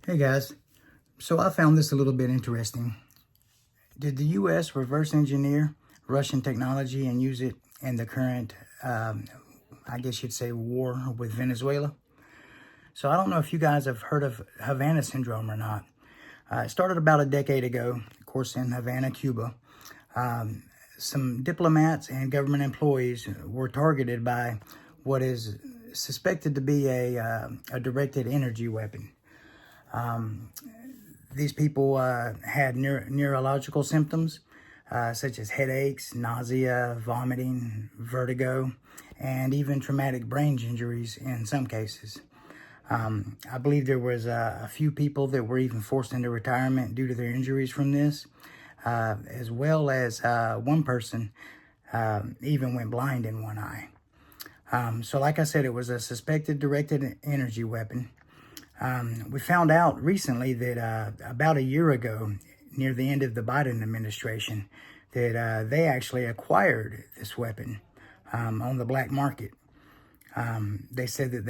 Hey guys, so I found this a little bit interesting. Did the U.S. reverse engineer Russian technology and use it in the current, I guess you'd say, war with Venezuela? So I don't know if you guys have heard of Havana syndrome or not. It started about a decade ago, of course, in Havana, Cuba. Some diplomats and government employees were targeted by what is suspected to be a directed energy weapon. These people had neurological symptoms such as headaches, nausea, vomiting, vertigo, and even traumatic brain injuries in some cases. I believe there was a few people that were even forced into retirement due to their injuries from this, as well as one person even went blind in one eye. So like I said, it was a suspected directed energy weapon. We found out recently that about a year ago, near the end of the Biden administration, that they actually acquired this weapon on the black market. They said that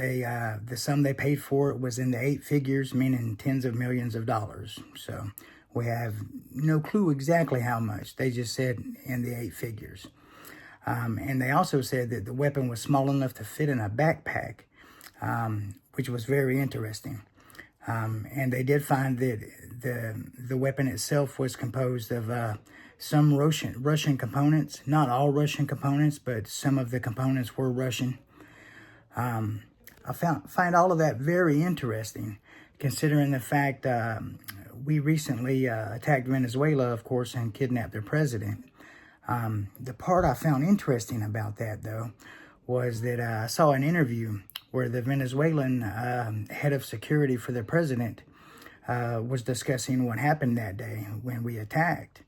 the sum they paid for it was in the 8 figures, meaning tens of millions of dollars. So we have no clue exactly how much. They just said in the 8 figures. And they also said that the weapon was small enough to fit in a backpack, which was very interesting. And they did find that the weapon itself was composed of some Russian components, not all Russian components, but some of the components were Russian. I find all of that very interesting, considering the fact we recently attacked Venezuela, of course, and kidnapped their president. The part I found interesting about that, though, was that I saw an interview where the Venezuelan head of security for the president was discussing what happened that day when we attacked.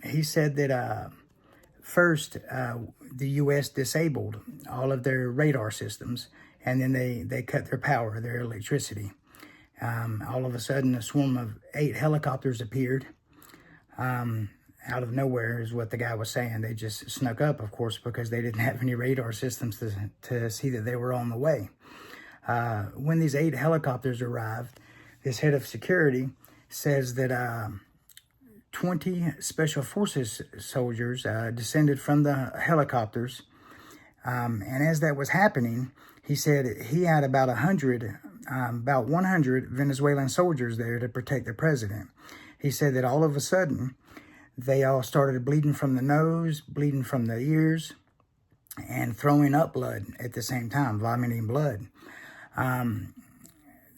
He said that first, the U.S. disabled all of their radar systems, and then they cut their power, their electricity. All of a sudden, a swarm of 8 helicopters appeared. Out of nowhere is what the guy was saying. They just snuck up, of course, because they didn't have any radar systems to see that they were on the way. When these 8 helicopters arrived, this head of security says that 20 Special Forces soldiers descended from the helicopters. And as that was happening, he said he had about 100 Venezuelan soldiers there to protect the president. He said that all of a sudden, they all started bleeding from the nose, bleeding from the ears, and throwing up blood at the same time, vomiting blood.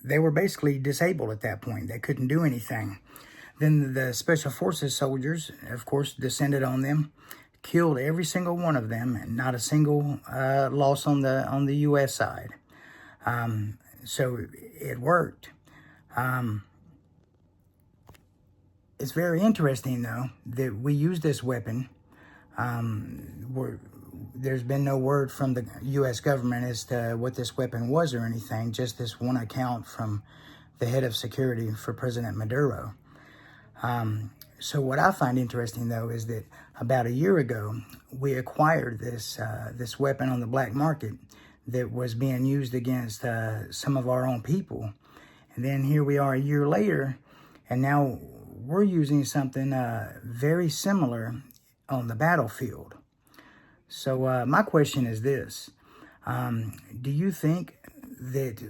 They were basically disabled at that point. They couldn't do anything. Then the Special Forces soldiers, of course, descended on them, killed every single one of them, and not a single loss on the U.S. side. So it worked. It's very interesting, though, that we use this weapon. There's been no word from the U.S. government as to what this weapon was or anything, just this one account from the head of security for President Maduro. So what I find interesting, though, is that about a year ago, we acquired this weapon on the black market that was being used against some of our own people. And then here we are a year later, and now we're using something very similar on the battlefield. So my question is this. Do you think that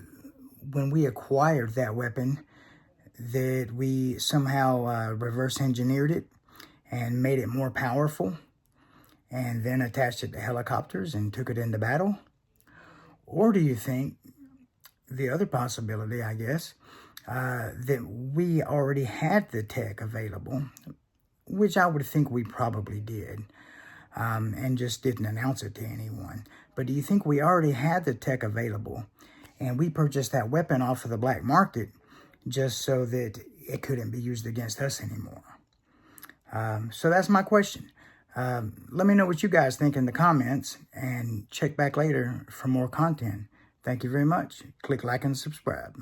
when we acquired that weapon, that we somehow reverse engineered it and made it more powerful and then attached it to helicopters and took it into battle? Or do you think the other possibility, I guess, that we already had the tech available, which I would think we probably did, and just didn't announce it to anyone. But do you think we already had the tech available and we purchased that weapon off of the black market just so that it couldn't be used against us anymore? So that's my question. Let me know what you guys think in the comments, and check back later for more content. Thank you very much. Click like and subscribe.